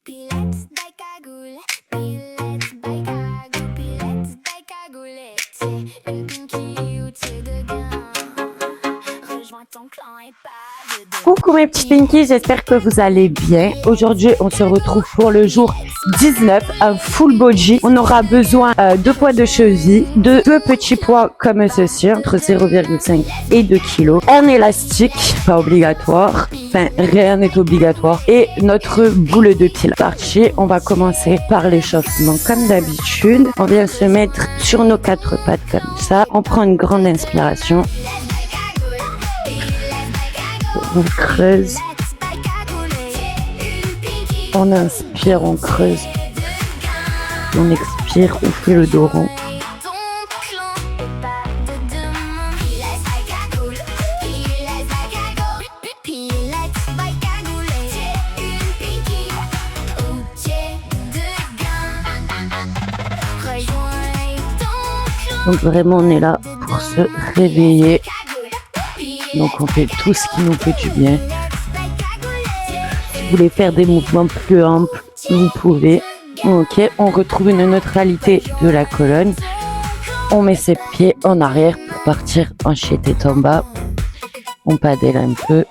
Pilates by Cagoule, Pilates by Cagoule, Pilates by Cagoule. T'es une pinky ou t'es dedans. Rejoins ton clan et pas dedans. Coucou mes petits pinkies, j'espère que vous allez bien. Aujourd'hui, on se retrouve pour le jour 19, un full body. On aura besoin de poids de cheville, de deux petits poids comme ceci, entre 0,5 et 2 kg. Un élastique, pas obligatoire, enfin rien n'est obligatoire. Et notre boule de pile. Parti, on va commencer par l'échauffement comme d'habitude. On vient se mettre sur nos quatre pattes comme ça. On prend une grande inspiration. On creuse, on inspire, on creuse, on expire, on fait le dos rond. Donc vraiment on est là pour se réveiller. Donc on fait tout ce qui nous fait du bien. Si vous voulez faire des mouvements plus amples, vous pouvez. Ok, on retrouve une neutralité de la colonne. On met ses pieds en arrière pour partir en chien tête en bas. On padelle un peu.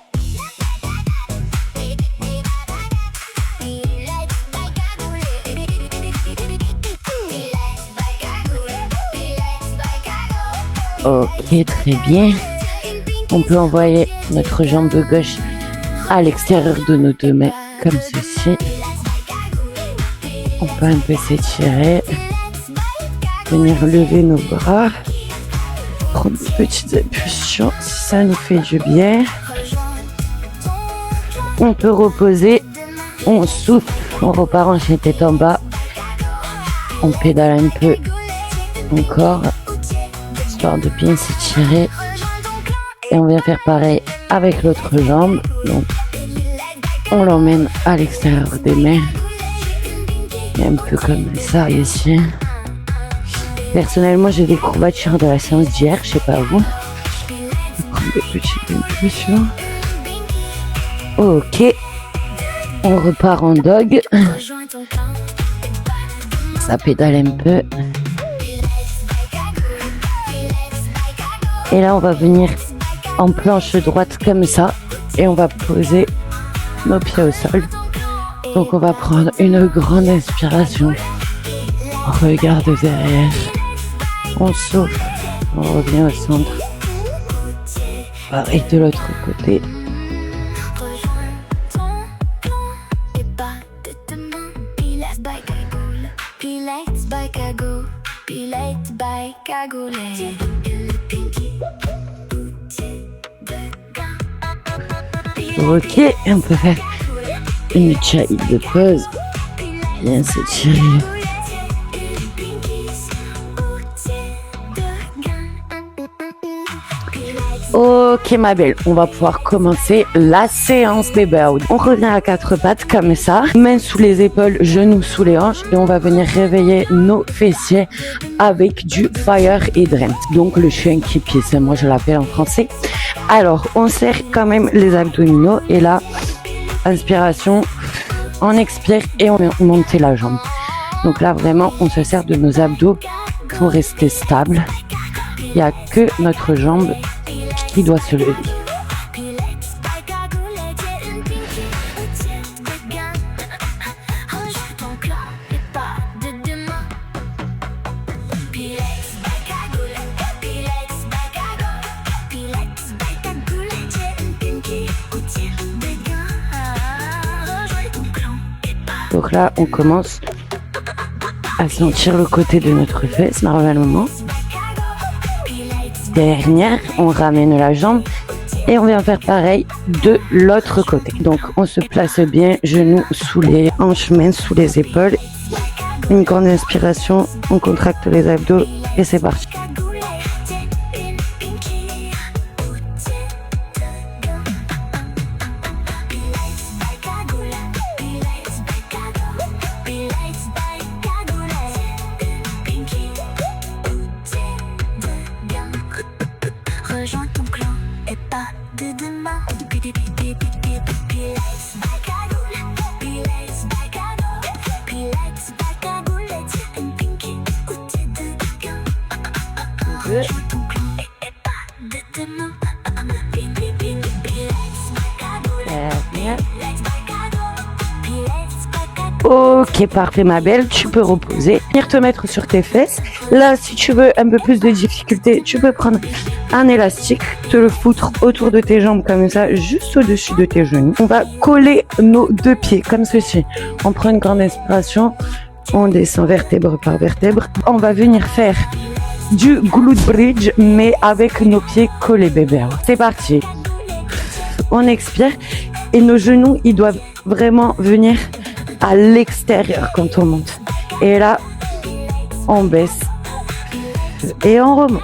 Ok, très bien. On peut envoyer notre jambe gauche à l'extérieur de nos deux mains, comme ceci. On peut un peu s'étirer, venir lever nos bras, prendre des petites impulsions si ça nous fait du bien. On peut reposer, on souffle, on repart en chien tête en bas. On pédale un peu encore, histoire de bien s'étirer. Et on vient faire pareil avec l'autre jambe. Donc, on l'emmène à l'extérieur des mains. Et un peu comme ça ici. Personnellement, j'ai des courbatures de la séance d'hier, je sais pas vous. Je vais prendre des petites impulsions. Ok. On repart en dog. Ça pédale un peu. Et là, on va venir en planche droite comme ça et on va poser nos pieds au sol. Donc on va prendre une grande inspiration, on regarde derrière, on souffle, on revient au centre. Pareil de l'autre côté. Ok, on peut faire une child de pause. Bien s'étirer. Ok ma belle, on va pouvoir commencer la séance des birds. On revient à quatre pattes comme ça, mains sous les épaules, genoux sous les hanches et on va venir réveiller nos fessiers avec du fire hydrant. Donc le chien qui pisse, moi je l'appelle en français. Alors on serre quand même les abdominaux et là, inspiration, on expire et on monte la jambe. Donc là vraiment on se sert de nos abdos pour rester stable. Il n'y a que notre jambe qui doit se lever. Donc là, on commence à sentir le côté de notre fesse normalement. Dernière, on ramène la jambe et on vient faire pareil de l'autre côté. Donc on se place bien, genoux sous les hanches, mains sous les épaules. Une grande inspiration, on contracte les abdos et c'est parti. Rejoins ton clan et pas de demain. Pilates by Cagoule, Pilates by Cagoule. Pilates by cagoulette, une pinky ou tes deux gants. Rejoins ton clan et pas de demain. Pilates by cagoulette, Pilates by cagoulette, Pilates by cagoulette. Ok, parfait ma belle, tu peux reposer, venir te mettre sur tes fesses. Là, si tu veux un peu plus de difficulté, tu peux prendre un élastique, te le foutre autour de tes jambes comme ça, juste au-dessus de tes genoux. On va coller nos deux pieds comme ceci. On prend une grande inspiration, on descend vertèbre par vertèbre. On va venir faire du glute bridge, mais avec nos pieds collés, bébé. C'est parti. On expire et nos genoux, ils doivent vraiment venir à l'extérieur quand on monte. Et là, on baisse et on remonte.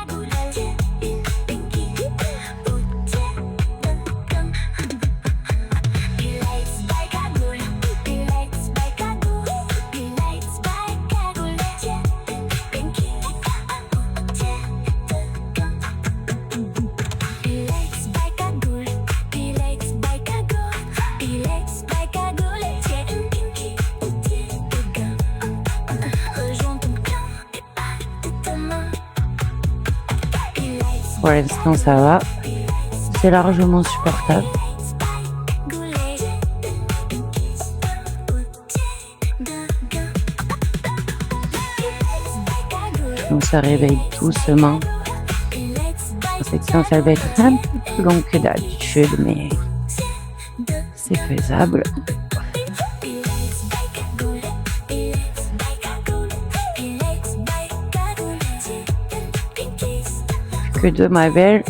Pour l'instant, ça va. C'est largement supportable. Donc ça réveille doucement. Cette séance, elle va être un peu plus longue que d'habitude, mais c'est faisable. Que deux, ma belle.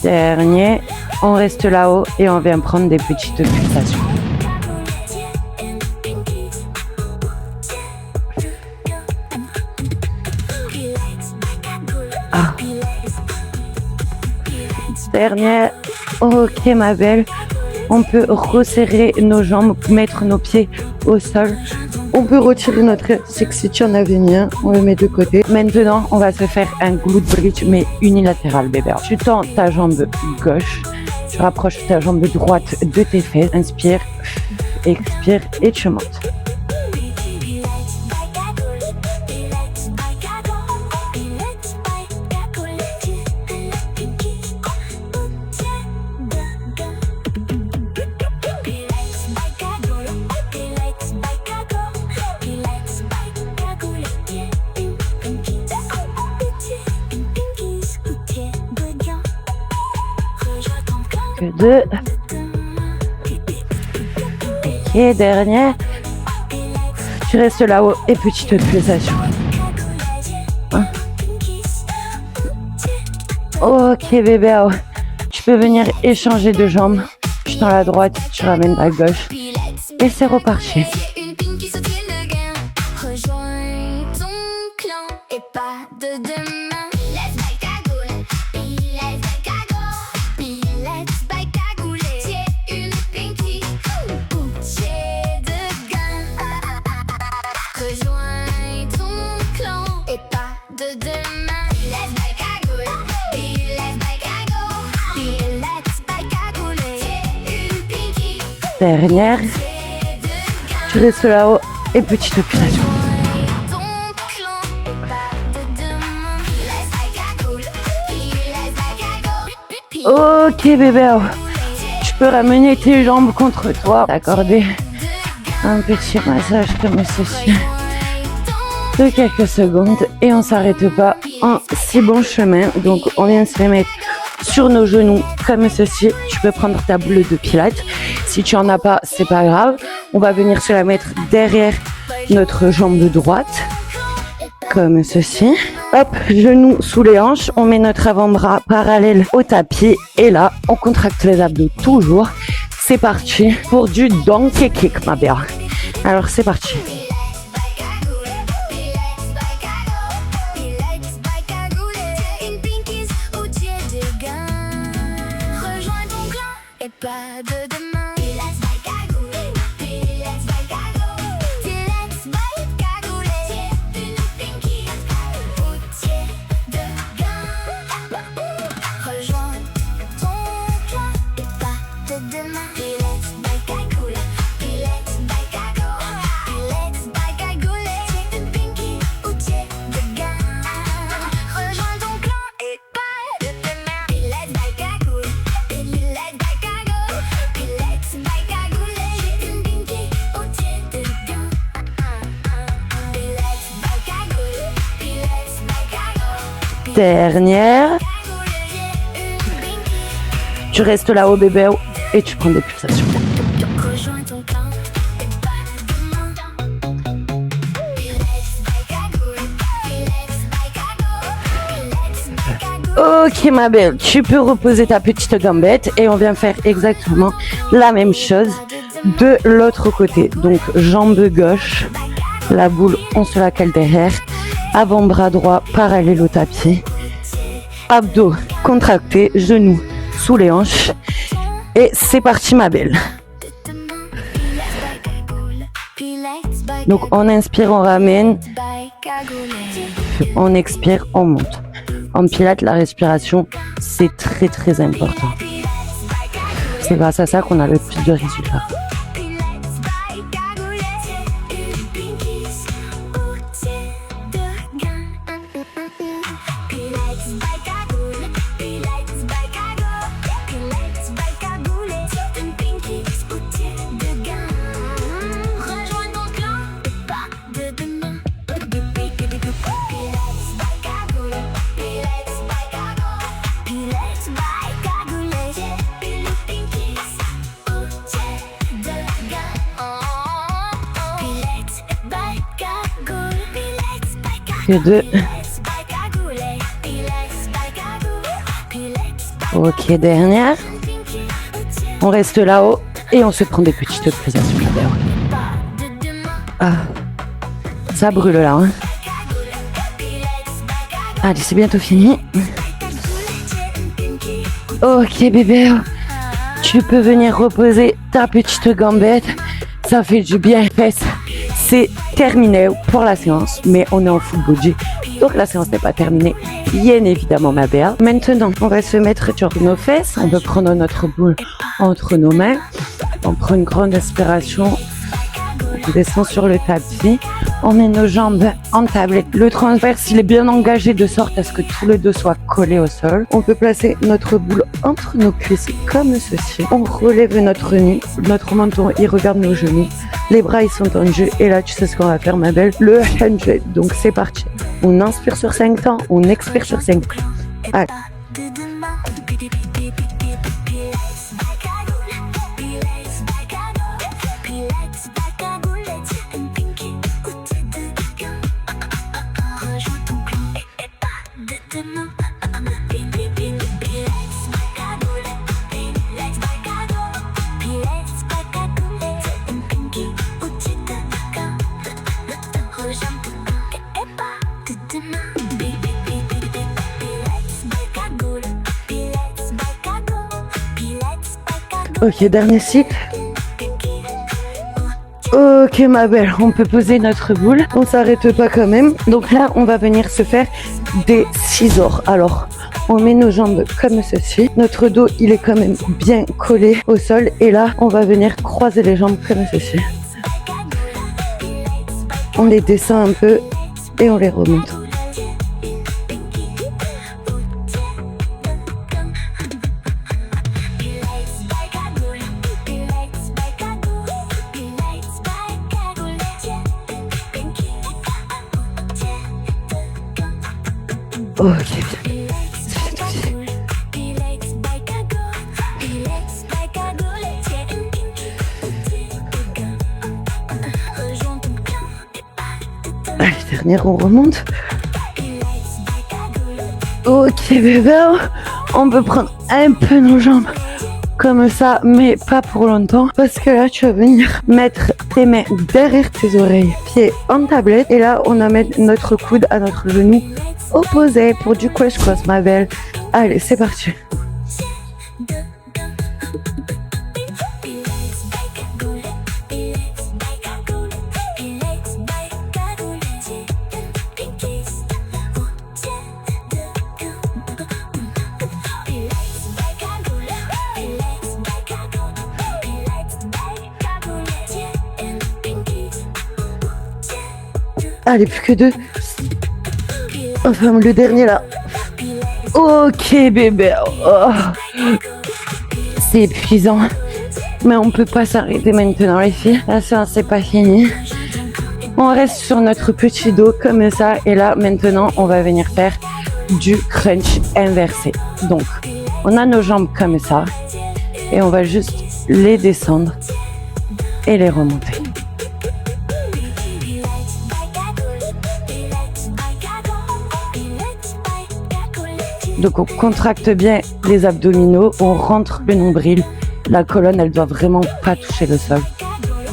Dernier. On reste là-haut et on vient prendre des petites pulsations. Ah. Dernière. Ok, ma belle. On peut resserrer nos jambes, mettre nos pieds au sol. On peut retirer notre élastique si tu en avais mis un, on le met de côté. Maintenant, on va se faire un glute bridge, mais unilatéral, bébé. Tu tends ta jambe gauche, tu rapproches ta jambe droite de tes fesses. Inspire, expire et tu montes. Que deux. Ok, dernière. Tu restes là-haut et petite pulsation. Ok, bébé. Tu peux venir échanger de jambes. Tu tends la droite, tu ramènes la gauche. Et c'est reparti. Une pinky sauter le gain. Rejoins ton clan et pas de demain. Let's by cagoule, let's by cagoule, let's by cagoule. C'est une pinky ou c'est de gain. Rejoins ton clan et pas de demain. Let's by cagoule, let's by cagoule, let's by cagoule. C'est une pinky. Dernière. Tu restes là-haut et petite pulsation. Ok bébé, tu peux ramener tes jambes contre toi, t'accorder un petit massage comme ceci de quelques secondes et on s'arrête pas en si bon chemin. Donc on vient se les mettre sur nos genoux comme ceci. Tu peux prendre ta boule de pilates. Si tu en as pas, c'est pas grave. On va venir se la mettre derrière notre jambe droite comme ceci. Hop, genoux sous les hanches. On met notre avant-bras parallèle au tapis et là, on contracte les abdos toujours. C'est parti pour du donkey kick, ma belle. Alors c'est parti. Pas de demain. Pilates by cagoule, Pilates by cagoule, Pilates by cagoule. C'est une pinky routier de gain. Rejoins ton clan et pas de demain. Pilates by cagoule, Pilates Dernière. Tu restes là-haut, bébé, et tu prends des pulsations. Rejoins ton clan et pas demain. Let's bike à goule, let's bike à go, let's bike à go. Ok ma belle, tu peux reposer ta petite gambette et on vient faire exactement la même chose de l'autre côté. Donc jambe gauche, la boule on se la cale derrière, avant-bras droit parallèle au tapis, abdos contractés, genoux sous les hanches et c'est parti ma belle. Donc on inspire, on ramène, on expire, on monte. En pilates, la respiration, c'est très très important. C'est grâce à ça qu'on a le plus de résultats. Que deux. Ok, dernière. On reste là-haut et on se prend des petites pulsations. Ah, ça brûle là. Hein. Allez, c'est bientôt fini. Ok, bébé. Tu peux venir reposer ta petite gambette. Ça fait du bien aux fesses. C'est terminé pour la séance, mais on est en full body, donc la séance n'est pas terminée, bien évidemment ma belle. Maintenant, on va se mettre sur nos fesses, on peut prendre notre boule entre nos mains, on prend une grande inspiration, on descend sur le tapis, on met nos jambes en tablette, le transverse il est bien engagé de sorte à ce que tous les deux soient collés au sol. On peut placer notre boule entre nos cuisses comme ceci, on relève notre nuque, notre menton il regarde nos genoux. Les bras ils sont tendus et là tu sais ce qu'on va faire ma belle, le 100. Donc c'est parti. On inspire sur 5 temps, on expire sur 5 temps. Allez. Ok, dernier cycle. Ok ma belle, on peut poser notre boule, on s'arrête pas quand même. Donc là, on va venir se faire des ciseaux. Alors, on met nos jambes comme ceci. Notre dos, il est quand même bien collé au sol. Et là, on va venir croiser les jambes comme ceci. On les descend un peu et on les remonte. Ok, bien. Allez, dernière, on remonte. Ok, bébé, on peut prendre un peu nos jambes comme ça, mais pas pour longtemps, parce que là, tu vas venir mettre tes mains derrière tes oreilles, pieds en tablette, et là, on va mettre notre coude à notre genou opposé pour du crunch cross, ma belle. Allez, c'est parti. Allez, plus que deux. Enfin, le dernier là. Ok, bébé. Oh. C'est épuisant. Mais on peut pas s'arrêter maintenant, les filles. La séance c'est pas fini. On reste sur notre petit dos comme ça. Et là, maintenant, on va venir faire du crunch inversé. Donc, on a nos jambes comme ça et on va juste les descendre et les remonter. Donc on contracte bien les abdominaux, on rentre le nombril. La colonne, elle doit vraiment pas toucher le sol.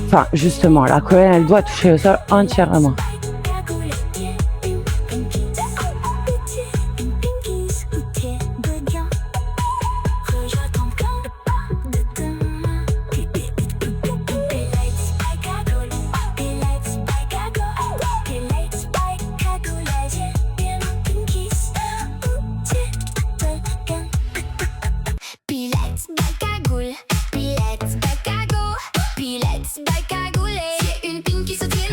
Enfin, justement, la colonne, elle doit toucher le sol entièrement.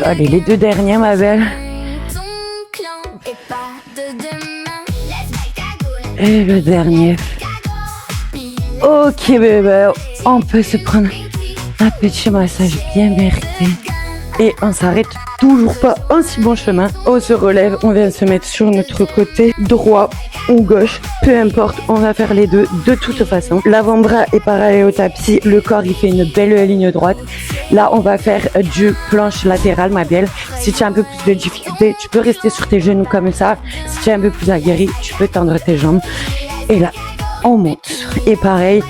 Allez, les deux derniers, ma belle. Et le dernier. Ok, bébé, on peut se prendre un petit massage bien mérité. Et on s'arrête toujours pas en si bon chemin. On se relève, on vient se mettre sur notre côté droit ou gauche, peu importe, on va faire les deux de toute façon. L'avant-bras est parallèle au tapis, le corps il fait une belle ligne droite. Là on va faire du planche latérale, ma belle. Si tu as un peu plus de difficulté, tu peux rester sur tes genoux comme ça. Si tu es un peu plus aguerri, tu peux tendre tes jambes. Et là, on monte. Et pareil,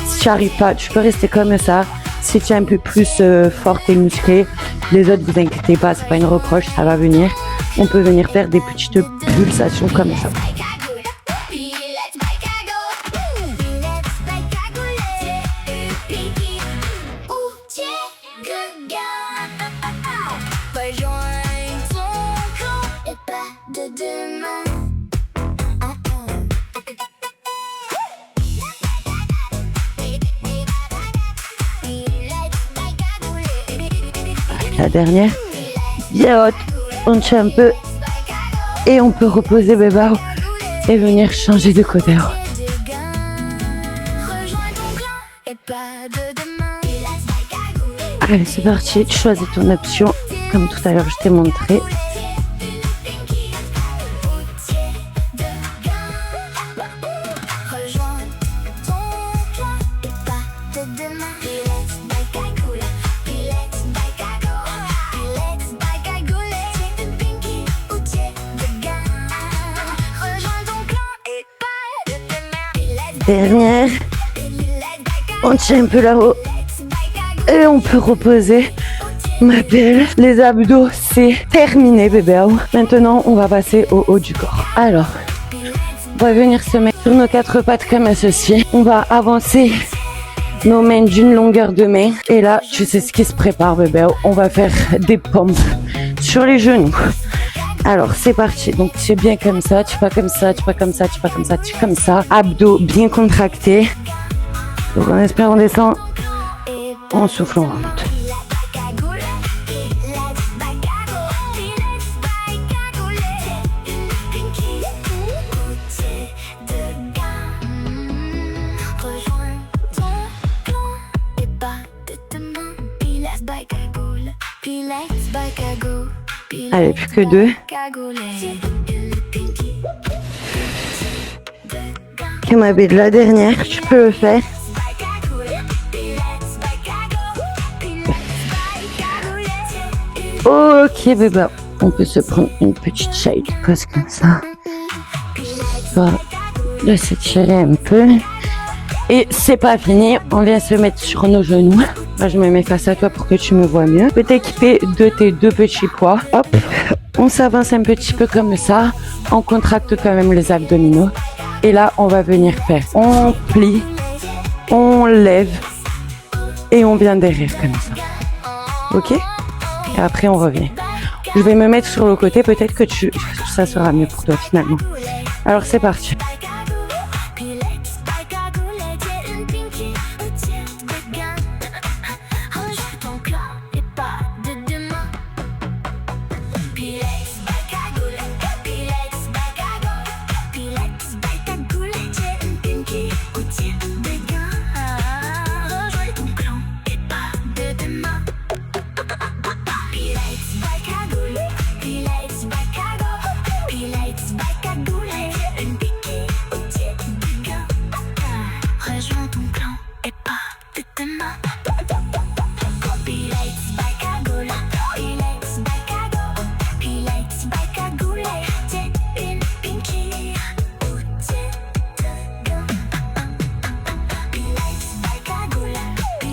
si tu n'arrives pas, tu peux rester comme ça. Si tu es un peu plus forte et musclée, les autres, vous inquiétez pas, c'est pas une reproche, ça va venir. On peut venir faire des petites pulsations comme ça. La dernière, bien haute, on tient un peu et on peut reposer bébé et venir changer de côté. Allez, c'est parti, tu choisis ton option comme tout à l'heure je t'ai montré. Dernière, on tient un peu là-haut et on peut reposer, ma belle. Les abdos, c'est terminé, bébé. Maintenant, on va passer au haut du corps. Alors, on va venir se mettre sur nos quatre pattes comme ceci. On va avancer nos mains d'une longueur de main. Et là, tu sais ce qui se prépare, bébé. On va faire des pompes sur les genoux. Alors, c'est parti. Donc, tu es bien comme ça, tu pas comme ça, tu pas comme ça, tu pas comme ça, tu comme ça. Abdos bien contractés. Donc, on espère, on descend. On souffle, on remonte. Allez, plus que deux. Ok, ma belle, la dernière, tu peux le faire. Ok, bébé, on peut se prendre une petite side pose comme ça. Histoire de s'étirer un peu. Et c'est pas fini, on vient se mettre sur nos genoux. Là, je me mets face à toi pour que tu me vois mieux. Tu peux t'équiper de tes deux petits poids. Hop, on s'avance un petit peu comme ça. On contracte quand même les abdominaux. Et là, on va venir faire. On plie, on lève et on vient derrière comme ça. Ok? Et après, on revient. Je vais me mettre sur le côté. Peut-être que ça sera mieux pour toi finalement. Alors, c'est parti.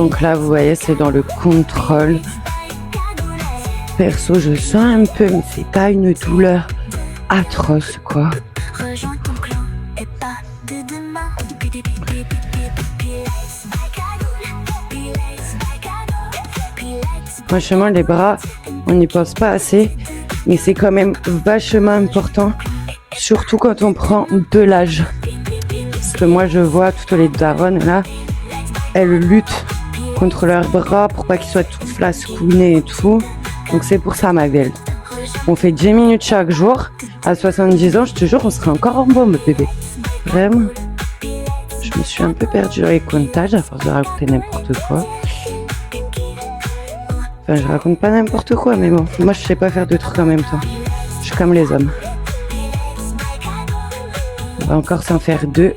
Donc là, vous voyez, c'est dans le contrôle. Perso, je sens un peu, mais c'est pas une douleur atroce, quoi. Rejoins ton clan et pas de demain. Franchement, les bras, on n'y pense pas assez, mais c'est quand même vachement important, surtout quand on prend de l'âge. Parce que moi, je vois toutes les daronnes, là, elles luttent contre leurs bras pour pas qu'ils soient tout flascounés et tout. Donc c'est pour ça, ma belle. On fait 10 minutes chaque jour. À 70 ans, je te jure, on serait encore en bombe, bébé. Vraiment. Je me suis un peu perdue dans les comptages à force de raconter n'importe quoi. Enfin, je raconte pas n'importe quoi, mais bon, moi je sais pas faire deux trucs en même temps. Je suis comme les hommes. On va encore s'en faire 2.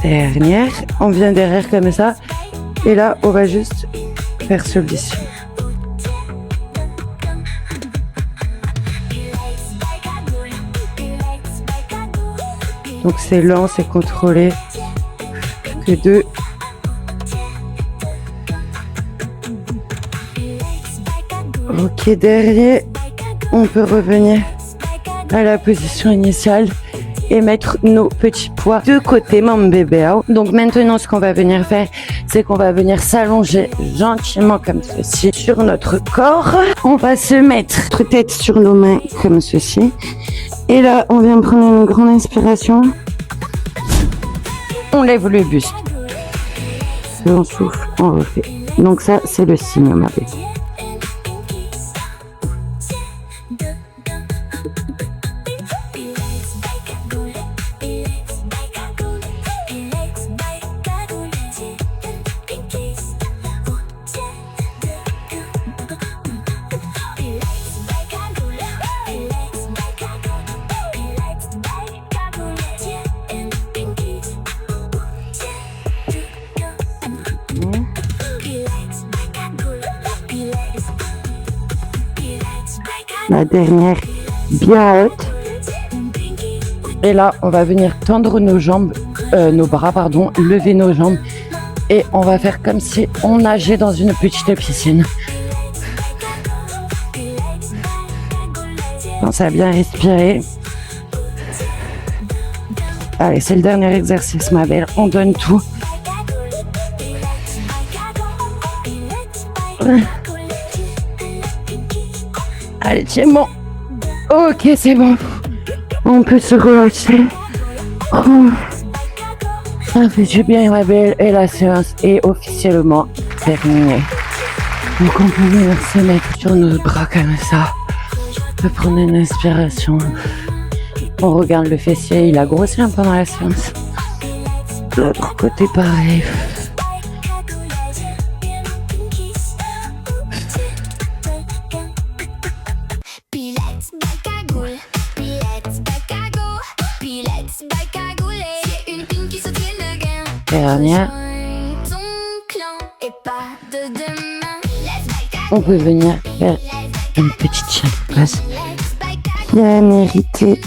Dernière, on vient derrière comme ça. Et là, on va juste faire celui-ci. Donc c'est lent, c'est contrôlé. Que 2. Ok, derrière, on peut revenir à la position initiale et mettre nos petits poids de côté, mon bébé. Donc maintenant, ce qu'on va venir faire, c'est qu'on va venir s'allonger gentiment comme ceci sur notre corps. On va se mettre notre tête sur nos mains comme ceci. Et là, on vient prendre une grande inspiration. On lève le buste. Et on souffle, on refait. Donc ça, c'est le signe, ma belle. La dernière bien haute. Et là, on va venir tendre nos jambes, nos bras, pardon, lever nos jambes. Et on va faire comme si on nageait dans une petite piscine. Pensez à bien respirer. Allez, c'est le dernier exercice, ma belle. On donne tout. Allez, tiens, bon. Ok, c'est bon. On peut se relâcher. Oh. Ça fait du bien, ma belle. Et la séance est officiellement terminée. Donc, on peut venir se mettre sur nos bras comme ça. On peut prendre une inspiration. On regarde le fessier. Il a grossi un peu dans la séance. De l'autre côté, pareil. Dernière. On peut venir faire une petite chasse bien méritée.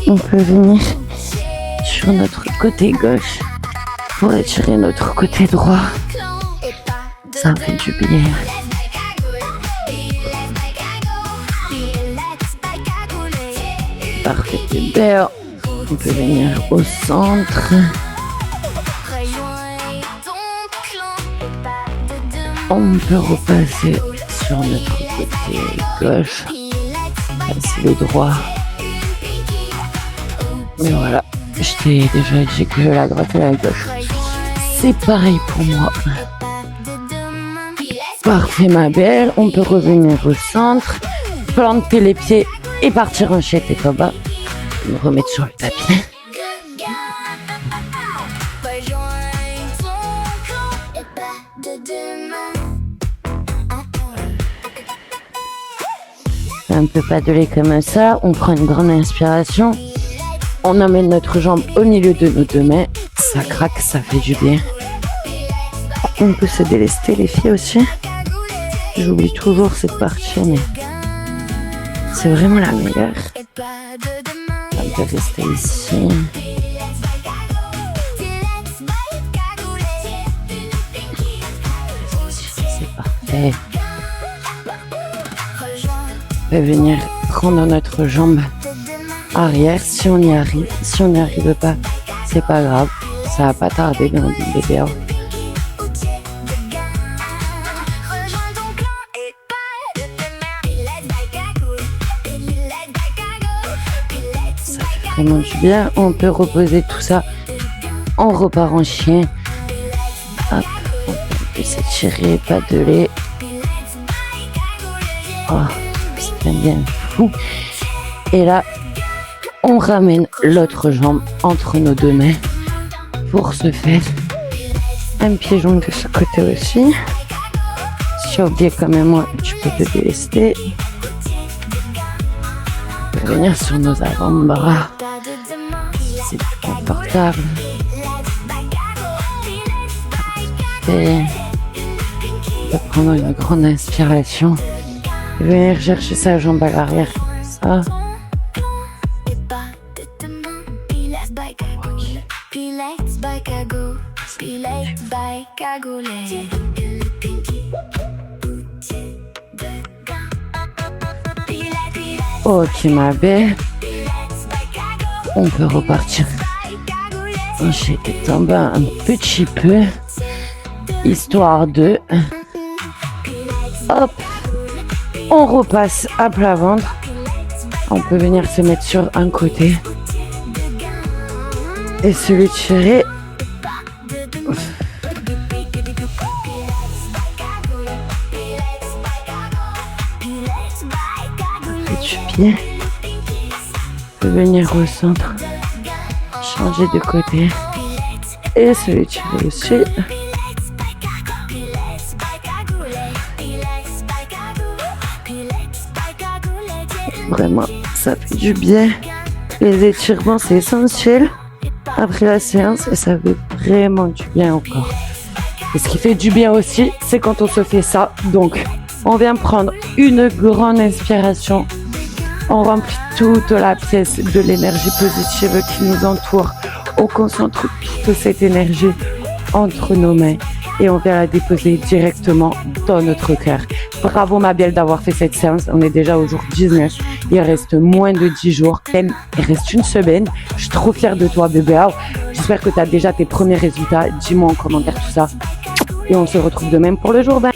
On peut venir sur notre côté gauche pour étirer notre côté droit. Ça fait du bien. Parfait, super. On peut venir au centre. On peut repasser sur notre côté gauche. Passer le droit. Mais voilà, je t'ai déjà dit que la droite et la gauche, c'est pareil pour moi. Parfait, ma belle. On peut revenir au centre, planter les pieds et partir en chette et pas bas. Me remettre sur le tapis. Un peu paddler comme ça, on prend une grande inspiration, on emmène notre jambe au milieu de nos deux mains, ça craque, ça fait du bien. On peut se délester les filles aussi. J'oublie toujours cette partie, mais c'est vraiment la meilleure. de rester ici. C'est parfait. On peut venir prendre notre jambe arrière si on y arrive. Si on n'y arrive pas, c'est pas grave. Ça va pas tarder dans le BBO. Ça fait vraiment du bien. On peut reposer tout ça. On repart en chien. Hop, on peut s'étirer, pas de lait. Oh, c'est bien fou. Et là, on ramène l'autre jambe entre nos deux mains pour se faire un pigeon de ce côté aussi. Si tu as oublié comme moi, tu peux te délester. On peut venir sur nos avant-bras. C'est plus confortable. Et on peut prendre une grande inspiration. Et venir chercher sa jambe à l'arrière comme ça. Ok ma belle, on peut repartir. J'ai tombé un petit peu, histoire de... Hop, on repasse à plat ventre. On peut venir se mettre sur un côté et se l'étirer. Pied. On peut venir au centre, changer de côté et se l'étirer aussi. Vraiment, ça fait du bien. Les étirements, c'est essentiel après la séance et ça fait vraiment du bien au corps. Et ce qui fait du bien aussi, c'est quand on se fait ça. Donc, on vient prendre une grande inspiration. On remplit toute la pièce de l'énergie positive qui nous entoure. On concentre toute cette énergie entre nos mains et on vient la déposer directement dans notre cœur. Bravo ma belle d'avoir fait cette séance. On est déjà au jour 19. Il reste moins de 10 jours. Même, il reste une semaine. Je suis trop fière de toi bébé. J'espère que tu as déjà tes premiers résultats. Dis-moi en commentaire tout ça. Et on se retrouve demain pour le jour 20.